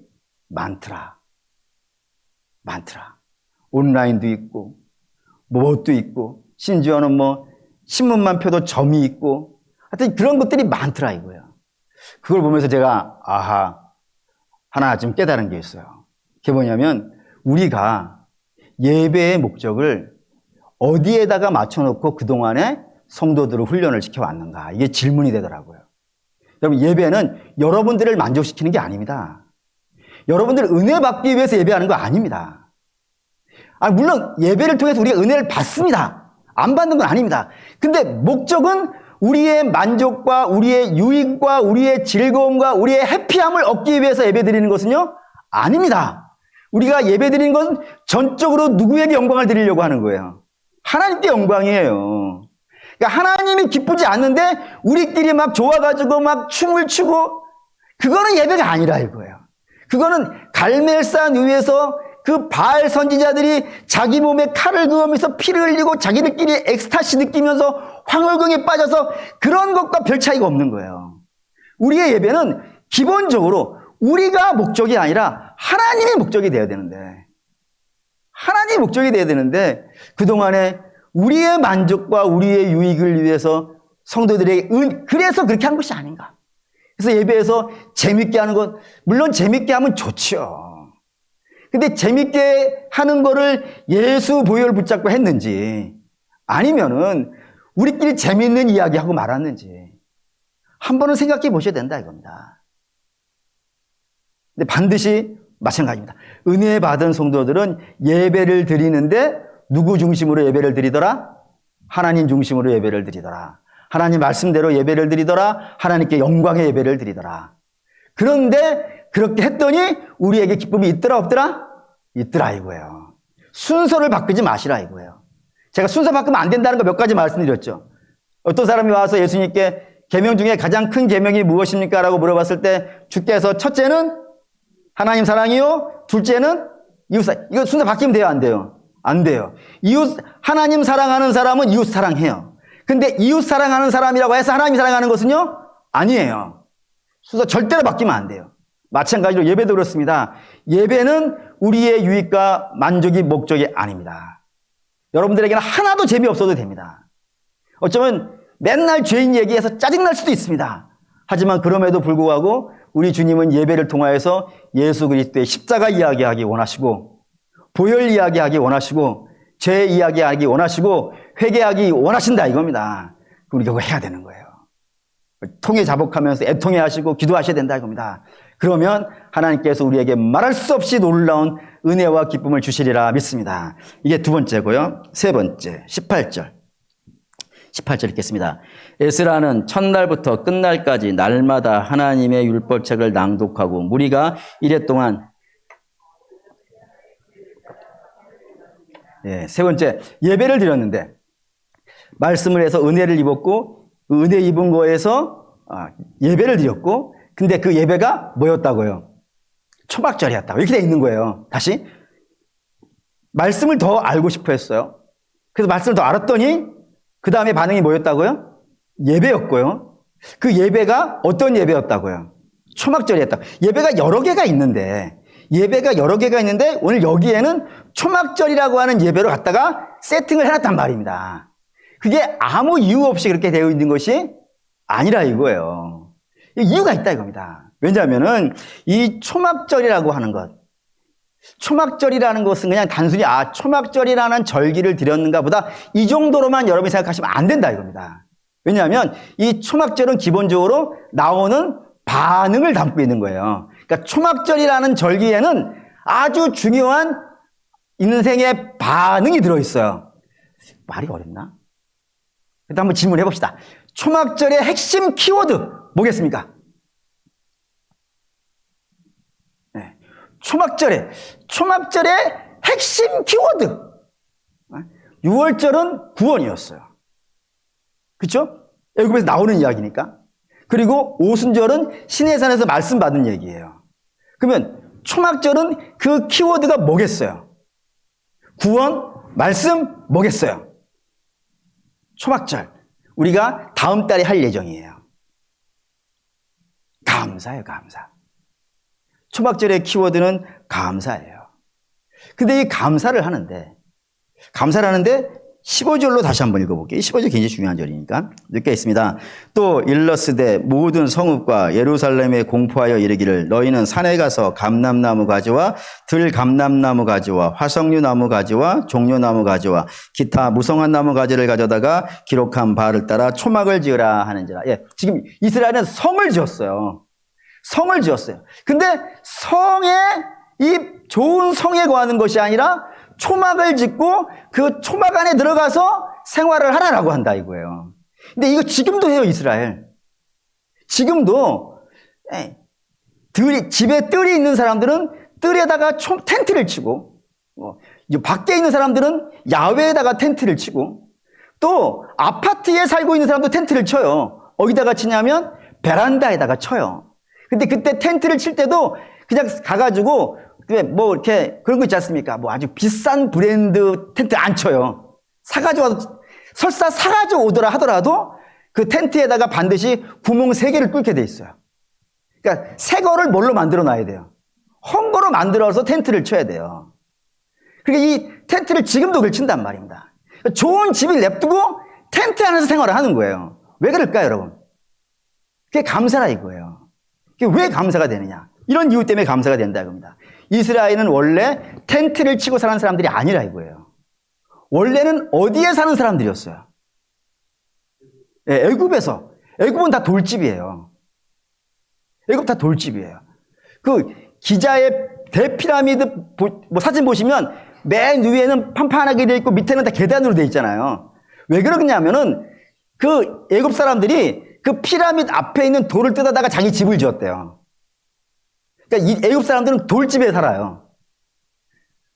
많더라. 온라인도 있고, 뭣도 있고, 심지어는 뭐, 신문만 펴도 점이 있고, 하여튼 그런 것들이 많더라, 이거예요. 그걸 보면서 제가, 하나 좀 깨달은 게 있어요. 그게 뭐냐면, 우리가 예배의 목적을 어디에다가 맞춰놓고 그동안에 성도들을 훈련을 시켜왔는가. 이게 질문이 되더라고요. 여러분, 예배는 여러분들을 만족시키는 게 아닙니다. 여러분들 은혜 받기 위해서 예배하는 거 아닙니다. 물론 예배를 통해서 우리가 은혜를 받습니다. 안 받는 건 아닙니다. 근데 목적은 우리의 만족과 우리의 유익과 우리의 즐거움과 우리의 해피함을 얻기 위해서 예배 드리는 것은요? 아닙니다. 우리가 예배 드리는 건 전적으로 누구에게 영광을 드리려고 하는 거예요. 하나님께 영광이에요. 그러니까 하나님이 기쁘지 않는데 우리끼리 막 좋아가지고 막 춤을 추고 그거는 예배가 아니라 이거예요. 그거는 갈멜산 위에서 그 바알 선지자들이 자기 몸에 칼을 그으면서 피를 흘리고 자기들끼리 엑스타시 느끼면서 황홀경에 빠져서 그런 것과 별 차이가 없는 거예요. 우리의 예배는 기본적으로 우리가 목적이 아니라 하나님의 목적이 되어야 되는데 그동안에 우리의 만족과 우리의 유익을 위해서 성도들에게 그래서 그렇게 한 것이 아닌가. 그래서 예배에서 재밌게 하는 것, 물론 재밌게 하면 좋죠. 근데 재밌게 하는 거를 예수 보혈 붙잡고 했는지 아니면은 우리끼리 재밌는 이야기하고 말았는지 한 번은 생각해 보셔야 된다 이겁니다. 근데 반드시 마찬가지입니다. 은혜 받은 성도들은 예배를 드리는데 누구 중심으로 예배를 드리더라? 하나님 중심으로 예배를 드리더라. 하나님 말씀대로 예배를 드리더라. 하나님께 영광의 예배를 드리더라. 그런데 그렇게 했더니 우리에게 기쁨이 있더라 없더라? 있더라 이거예요. 순서를 바꾸지 마시라 이거예요. 제가 순서 바꾸면 안 된다는 거 몇 가지 말씀드렸죠. 어떤 사람이 와서 예수님께 계명 중에 가장 큰 계명이 무엇입니까? 라고 물어봤을 때 주께서 첫째는 하나님 사랑이요. 둘째는 이웃 사랑. 이거 순서 바뀌면 돼요? 안 돼요? 안 돼요. 하나님 사랑하는 사람은 이웃 사랑해요. 근데 이웃 사랑하는 사람이라고 해서 하나님 사랑하는 것은요? 아니에요. 순서 절대로 바뀌면 안 돼요. 마찬가지로 예배도 그렇습니다. 예배는 우리의 유익과 만족이 목적이 아닙니다. 여러분들에게는 하나도 재미없어도 됩니다. 어쩌면 맨날 죄인 얘기해서 짜증날 수도 있습니다. 하지만 그럼에도 불구하고 우리 주님은 예배를 통하여서 예수 그리스도의 십자가 이야기하기 원하시고 보혈 이야기하기 원하시고 죄 이야기하기 원하시고 회개하기 원하신다 이겁니다. 우리가 그거 해야 되는 거예요. 통해 자복하면서 애통해 하시고 기도하셔야 된다 이겁니다. 그러면 하나님께서 우리에게 말할 수 없이 놀라운 은혜와 기쁨을 주시리라 믿습니다. 이게 두 번째고요. 세 번째 18절 읽겠습니다. 에스라는 첫날부터 끝날까지 날마다 하나님의 율법책을 낭독하고 무리가 이래 동안 세 번째 예배를 드렸는데 말씀을 해서 은혜를 입었고 그 은혜 입은 거에서 예배를 드렸고 근데 그 예배가 뭐였다고요? 초막절이었다고 이렇게 돼 있는 거예요. 다시 말씀을 더 알고 싶어 했어요. 그래서 말씀을 더 알았더니 그 다음에 반응이 뭐였다고요? 예배였고요. 그 예배가 어떤 예배였다고요? 초막절이었다. 예배가 여러 개가 있는데 오늘 여기에는 초막절이라고 하는 예배로 갖다가 세팅을 해놨단 말입니다. 그게 아무 이유 없이 그렇게 되어 있는 것이 아니라 이거예요. 이유가 있다 이겁니다. 왜냐하면은 이 초막절이라고 하는 것, 초막절이라는 것은 그냥 단순히 초막절이라는 절기를 드렸는가 보다 이 정도로만 여러분이 생각하시면 안 된다 이겁니다. 왜냐하면 이 초막절은 기본적으로 나오는 반응을 담고 있는 거예요. 그러니까 초막절이라는 절기에는 아주 중요한 인생의 반응이 들어있어요. 말이 어렵나? 일단 한번 질문해 봅시다. 초막절의 핵심 키워드 뭐겠습니까? 초막절의 핵심 키워드. 6월절은 구원이었어요. 그렇죠? 애굽에서 나오는 이야기니까. 그리고 오순절은 시내산에서 말씀 받은 얘기예요. 그러면 초막절은 그 키워드가 뭐겠어요? 구원, 말씀 뭐겠어요? 초막절. 우리가 다음 달에 할 예정이에요. 감사예요, 감사. 초막절의 키워드는 감사예요. 근데 이 감사를 하는데 15절로 다시 한번 읽어볼게요. 15절 굉장히 중요한 절이니까. 읽게 있습니다. 또 일러스되 모든 성읍과 예루살렘에 공포하여 이르기를 너희는 산에 가서 감람나무 가지와 들감람나무 가지와 화석류나무 가지와 종려나무 가지와 기타 무성한 나무 가지를 가져다가 기록한 바를 따라 초막을 지으라 하는지라. 지금 이스라엘은 성을 지었어요. 근데 이 좋은 성에 거하는 것이 아니라 초막을 짓고 그 초막 안에 들어가서 생활을 하라라고 한다 이거예요. 근데 이거 지금도 해요, 이스라엘. 지금도 집에 뜰이 있는 사람들은 뜰에다가 텐트를 치고 밖에 있는 사람들은 야외에다가 텐트를 치고 또 아파트에 살고 있는 사람도 텐트를 쳐요. 어디다가 치냐면 베란다에다가 쳐요. 근데 그때 텐트를 칠 때도 그냥 가가지고 이렇게 그런 거 있지 않습니까? 아주 비싼 브랜드 텐트 안 쳐요. 설사 사가지고 오더라 하더라도 그 텐트에다가 반드시 구멍 3개를 뚫게 돼 있어요. 그러니까 새 거를 뭘로 만들어 놔야 돼요? 헝거로 만들어서 텐트를 쳐야 돼요. 그러니까 이 텐트를 지금도 걸친단 말입니다. 좋은 집을 냅두고 텐트 안에서 생활을 하는 거예요. 왜 그럴까요, 여러분? 그게 감사라 이거예요. 그게 왜 감사가 되느냐? 이런 이유 때문에 감사가 된다 이겁니다. 이스라엘은 원래 텐트를 치고 사는 사람들이 아니라 이거예요. 원래는 어디에 사는 사람들이었어요? 애굽에서. 애굽은 다 돌집이에요. 애굽 다 돌집이에요. 그 기자의 대피라미드 사진 보시면 맨 위에는 판판하게 되어 있고 밑에는 다 계단으로 되어 있잖아요. 왜 그러냐면은 그 애굽 사람들이 그 피라미드 앞에 있는 돌을 뜯어다가 자기 집을 지었대요. 그러니까 이 애굽 사람들은 돌집에 살아요.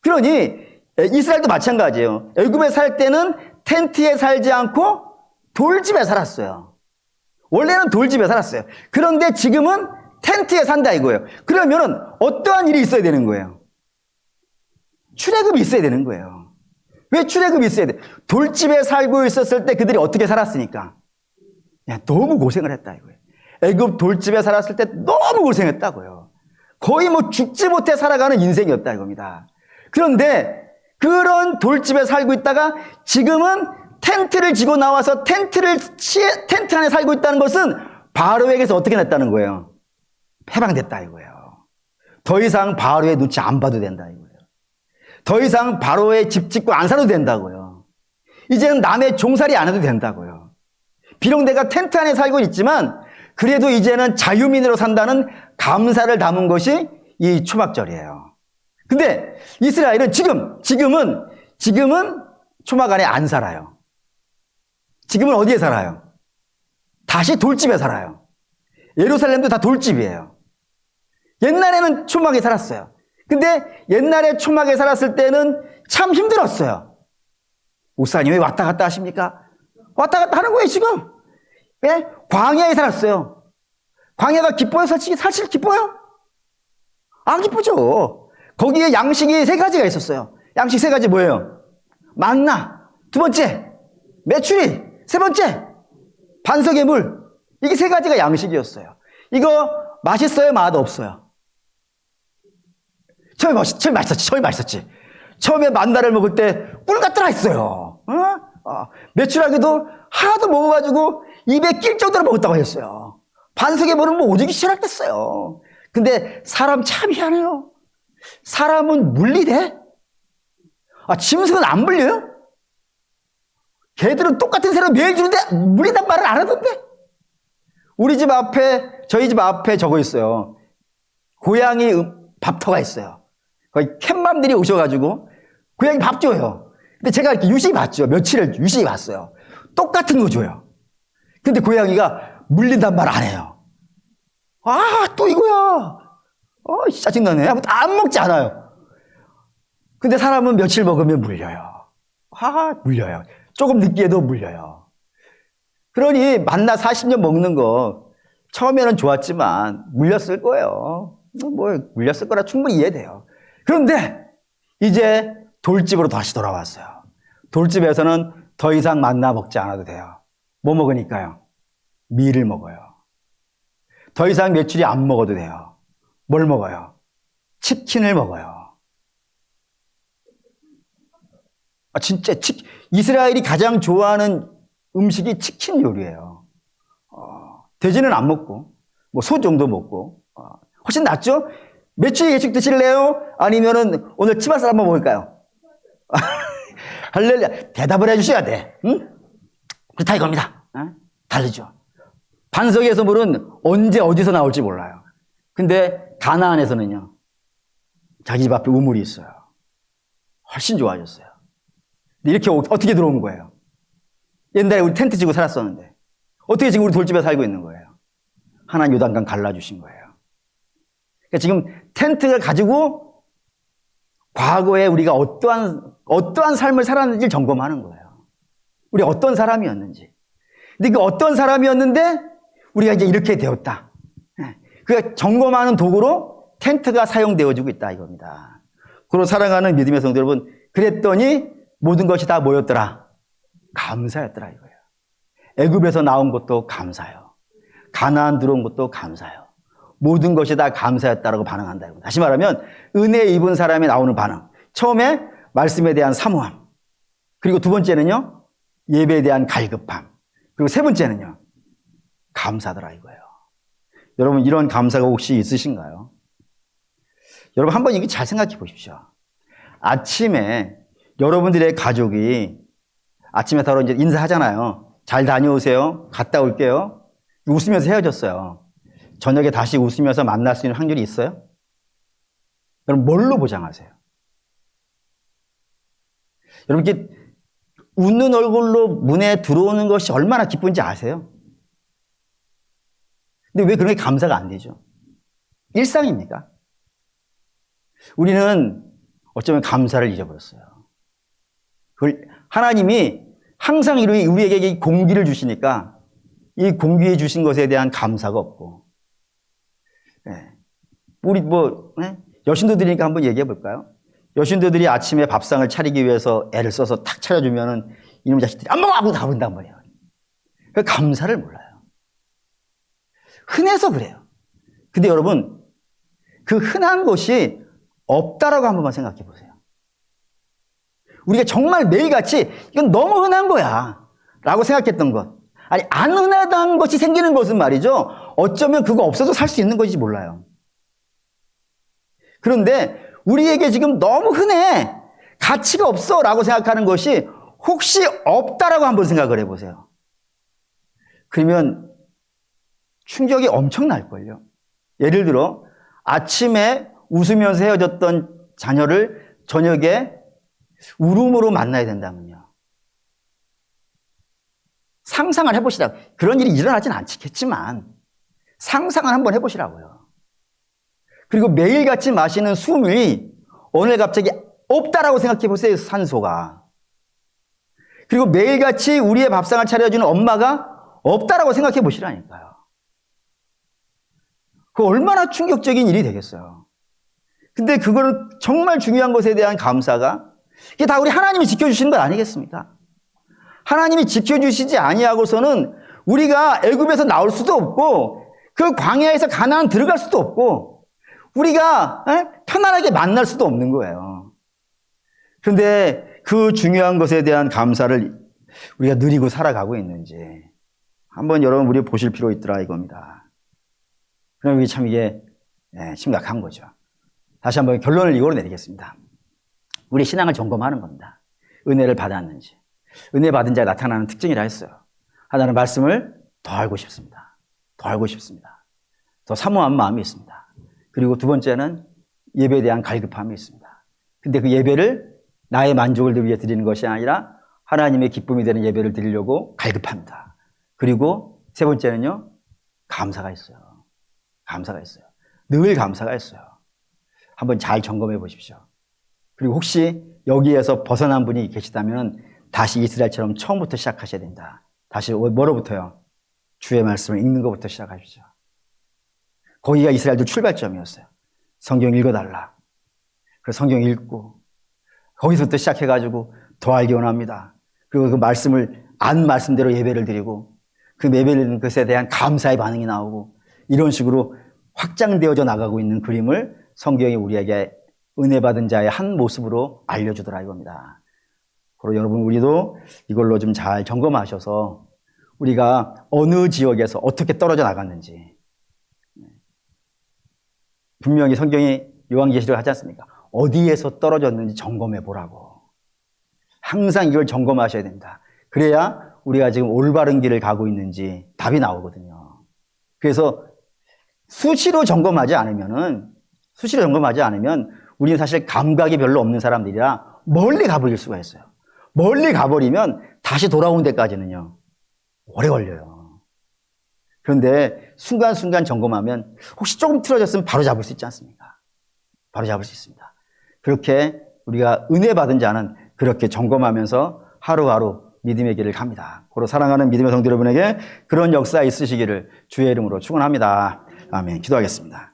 그러니 이스라엘도 마찬가지예요. 애굽에 살 때는 텐트에 살지 않고 돌집에 살았어요. 원래는 돌집에 살았어요. 그런데 지금은 텐트에 산다 이거예요. 그러면은 어떠한 일이 있어야 되는 거예요? 출애굽이 있어야 되는 거예요. 왜 출애굽이 있어야 돼? 돌집에 살고 있었을 때 그들이 어떻게 살았으니까? 야, 너무 고생을 했다 이거예요. 애굽 돌집에 살았을 때 너무 고생했다고요. 거의 뭐 죽지 못해 살아가는 인생이었다 이겁니다. 그런데 그런 돌집에 살고 있다가 지금은 텐트를 지고 나와서 텐트 안에 살고 있다는 것은 바로에게서 어떻게 됐다는 거예요? 해방됐다 이거예요. 더 이상 바로의 눈치 안 봐도 된다 이거예요. 더 이상 바로의 집 짓고 안 살아도 된다고요. 이제는 남의 종살이 안 해도 된다고요. 비록 내가 텐트 안에 살고 있지만 그래도 이제는 자유민으로 산다는 감사를 담은 것이 이 초막절이에요. 근데 이스라엘은 지금은 초막 안에 안 살아요. 지금은 어디에 살아요? 다시 돌집에 살아요. 예루살렘도 다 돌집이에요. 옛날에는 초막에 살았어요. 근데 옛날에 초막에 살았을 때는 참 힘들었어요. 목사님 왜 왔다 갔다 하십니까? 왔다 갔다 하는 거예요 지금. 왜? 광야에 살았어요. 광야가 기뻐요? 사실 기뻐요? 안 기쁘죠. 거기에 양식이 3가지가 있었어요. 양식 3가지 뭐예요? 만나, 2번째 메추리, 3번째 반석의 물. 이게 3가지가 양식이었어요. 이거 맛있어요? 맛없어요? 처음에 맛있었지. 처음에 만나를 먹을 때 꿀가 들어있어요. 메추라기도 하나도 먹어가지고 입에 낄 정도로 먹었다고 했어요. 반석의 물은 뭐 오지기 싫었겠어요. 근데 사람 참 희한해요. 사람은 물리대? 짐승은 안 물려요? 개들은 똑같은 새로 매일 주는데 물리단 말을 안 하던데? 저희 집 앞에 저거 있어요. 고양이 밥터가 있어요. 거기 캣맘들이 오셔가지고 고양이 밥 줘요. 근데 제가 이렇게 유심히 봤죠. 며칠을 유심히 봤어요. 똑같은 거 줘요. 근데 고양이가 물린단 말 안 해요. 또 이거야. 짜증나네. 안 먹지 않아요. 근데 사람은 며칠 먹으면 물려요. 물려요. 조금 느끼해도 물려요. 그러니 만나 40년 먹는 거 처음에는 좋았지만 물렸을 거예요. 물렸을 거라 충분히 이해돼요. 그런데 이제 돌집으로 다시 돌아왔어요. 돌집에서는 더 이상 만나 먹지 않아도 돼요. 뭐 먹으니까요? 밀을 먹어요. 더 이상 메추리 안 먹어도 돼요. 뭘 먹어요? 치킨을 먹어요. 진짜 이스라엘이 가장 좋아하는 음식이 치킨 요리예요. 돼지는 안 먹고 소 정도 먹고 훨씬 낫죠? 메추리 예식 드실래요? 아니면은 오늘 치맛살 한번 먹을까요? 할렐루야. 대답을 해주셔야 돼. 응? 그렇다 이겁니다. 다르죠. 반석에서 물은 언제 어디서 나올지 몰라요. 근데 가나안에서는요, 자기 집 앞에 우물이 있어요. 훨씬 좋아졌어요. 근데 이렇게 어떻게 들어온 거예요? 옛날에 우리 텐트 지고 살았었는데 어떻게 지금 우리 돌집에 살고 있는 거예요? 하나님 요단강 갈라주신 거예요. 그러니까 지금 텐트를 가지고 과거에 우리가 어떠한 삶을 살았는지 점검하는 거예요. 우리가 어떤 사람이었는지. 근데 그 어떤 사람이었는데 우리가 이제 이렇게 되었다. 그 점검하는 도구로 텐트가 사용되어지고 있다 이겁니다. 그리고 사랑하는 믿음의 성도 여러분, 그랬더니 모든 것이 다 뭐였더라? 감사였더라 이거예요. 애굽에서 나온 것도 감사요. 가나안 들어온 것도 감사요. 모든 것이 다 감사였다라고 반응한다. 다시 말하면 은혜 입은 사람이 나오는 반응. 처음에 말씀에 대한 사모함. 그리고 두 번째는요, 예배에 대한 갈급함. 그리고 세 번째는요, 감사더라 이거예요. 여러분, 이런 감사가 혹시 있으신가요? 여러분, 한번 이거 잘 생각해 보십시오. 아침에 여러분들의 가족이 아침에 서로 이제 인사하잖아요. 잘 다녀오세요. 갔다 올게요. 웃으면서 헤어졌어요. 저녁에 다시 웃으면서 만날 수 있는 확률이 있어요? 여러분, 뭘로 보장하세요? 여러분, 이렇게 웃는 얼굴로 문에 들어오는 것이 얼마나 기쁜지 아세요? 근데 왜 그런 게 감사가 안 되죠? 일상입니까? 우리는 어쩌면 감사를 잊어버렸어요. 그걸 하나님이 항상 우리에게 이 공기를 주시니까 이 공기에 주신 것에 대한 감사가 없고, 우리 여신도들이니까 한번 얘기해 볼까요? 여신도들이 아침에 밥상을 차리기 위해서 애를 써서 탁 차려주면은 이놈 자식들이 안 먹어! 하고 다 본단 말이에요. 그 감사를 몰라요. 흔해서 그래요. 근데 여러분, 그 흔한 것이 없다라고 한 번만 생각해 보세요. 우리가 정말 매일같이 이건 너무 흔한 거야 라고 생각했던 것, 아니 안 흔하다는 것이 생기는 것은 말이죠, 어쩌면 그거 없어도 살 수 있는 것인지 몰라요. 그런데 우리에게 지금 너무 흔해, 가치가 없어 라고 생각하는 것이 혹시 없다라고 한번 생각을 해보세요. 그러면 충격이 엄청날걸요. 예를 들어 아침에 웃으면서 헤어졌던 자녀를 저녁에 울음으로 만나야 된다면요. 상상을 해보시라고. 그런 일이 일어나진 않겠지만 상상을 한번 해보시라고요. 그리고 매일같이 마시는 숨이 오늘 갑자기 없다라고 생각해 보세요. 산소가. 그리고 매일같이 우리의 밥상을 차려주는 엄마가 없다라고 생각해 보시라니까요. 그 얼마나 충격적인 일이 되겠어요. 근데 그거는 정말 중요한 것에 대한 감사가, 이게 다 우리 하나님이 지켜주시는 것 아니겠습니까? 하나님이 지켜주시지 아니하고서는 우리가 애굽에서 나올 수도 없고 그 광야에서 가나안 들어갈 수도 없고 우리가 편안하게 만날 수도 없는 거예요. 그런데 그 중요한 것에 대한 감사를 우리가 누리고 살아가고 있는지 한번 여러분 우리 보실 필요 있더라 이겁니다. 그럼 이게 참 이게 심각한 거죠. 다시 한번 결론을 이거로 내리겠습니다. 우리 신앙을 점검하는 겁니다. 은혜를 받았는지. 은혜 받은 자에 나타나는 특징이라 했어요. 하나는 말씀을 더 알고 싶습니다. 더 알고 싶습니다. 더 사모한 마음이 있습니다. 그리고 두 번째는 예배에 대한 갈급함이 있습니다. 근데 그 예배를 나의 만족을 위해 드리는 것이 아니라 하나님의 기쁨이 되는 예배를 드리려고 갈급합니다. 그리고 세 번째는요, 감사가 있어요. 감사가 있어요. 늘 감사가 있어요. 한번 잘 점검해 보십시오. 그리고 혹시 여기에서 벗어난 분이 계시다면 다시 이스라엘처럼 처음부터 시작하셔야 된다. 다시 뭐로부터요? 주의 말씀을 읽는 것부터 시작하십시오. 거기가 이스라엘도 출발점이었어요. 성경 읽어달라. 그래서 성경 읽고 거기서부터 시작해가지고 더 알기 원합니다. 그리고 그 말씀을 안 말씀대로 예배를 드리고 그 예배를 드리는 것에 대한 감사의 반응이 나오고 이런 식으로 확장되어져 나가고 있는 그림을 성경이 우리에게 은혜 받은 자의 한 모습으로 알려주더라 이겁니다. 그리고 여러분 우리도 이걸로 좀 잘 점검하셔서 우리가 어느 지역에서 어떻게 떨어져 나갔는지, 분명히 성경이 요한계시록을 하지 않습니까? 어디에서 떨어졌는지 점검해 보라고. 항상 이걸 점검하셔야 된다. 그래야 우리가 지금 올바른 길을 가고 있는지 답이 나오거든요. 그래서 수시로 점검하지 않으면 우리는 사실 감각이 별로 없는 사람들이라 멀리 가버릴 수가 있어요. 멀리 가버리면 다시 돌아오는 데까지는요, 오래 걸려요. 그런데 순간순간 점검하면 혹시 조금 틀어졌으면 바로 잡을 수 있지 않습니까? 바로 잡을 수 있습니다. 그렇게 우리가 은혜 받은 자는 그렇게 점검하면서 하루하루 믿음의 길을 갑니다. 고로 사랑하는 믿음의 성도 여러분에게 그런 역사 있으시기를 주의 이름으로 축원합니다. 아멘. 기도하겠습니다.